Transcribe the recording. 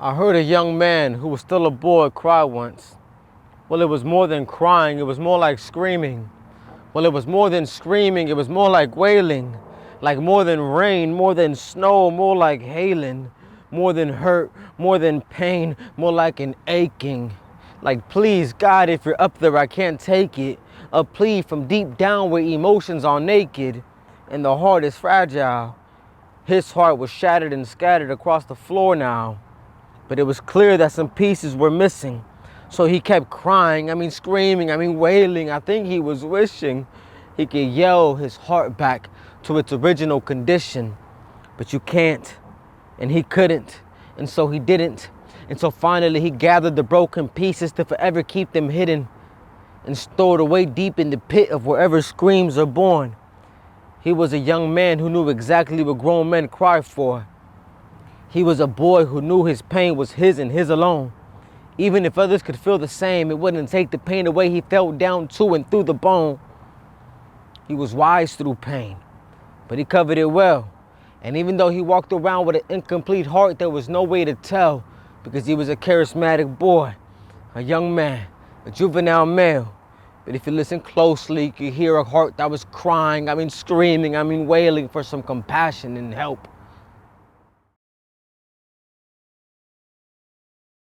I heard a young man who was still a boy cry once. Well, it was more than crying, it was more like screaming. Well, it was more than screaming, it was more like wailing. Like more than rain, more than snow, more like hailing. More than hurt, more than pain, more like an aching. Like, please, God, if you're up there, I can't take it. A plea from deep down where emotions are naked and the heart is fragile. His heart was shattered and scattered across the floor now. But it was clear that some pieces were missing. So he kept crying, screaming, wailing. I think he was wishing he could yell his heart back to its original condition. But you can't, and he couldn't, and so he didn't. And so finally he gathered the broken pieces to forever keep them hidden and stored away deep in the pit of wherever screams are born. He was a young man who knew exactly what grown men cry for. He was a boy who knew his pain was his and his alone. Even if others could feel the same, it wouldn't take the pain away he felt down to and through the bone. He was wise through pain, but he covered it well. And even though he walked around with an incomplete heart, there was no way to tell because he was a charismatic boy, a young man, a juvenile male. But if you listen closely, you could hear a heart that was crying, screaming, wailing for some compassion and help.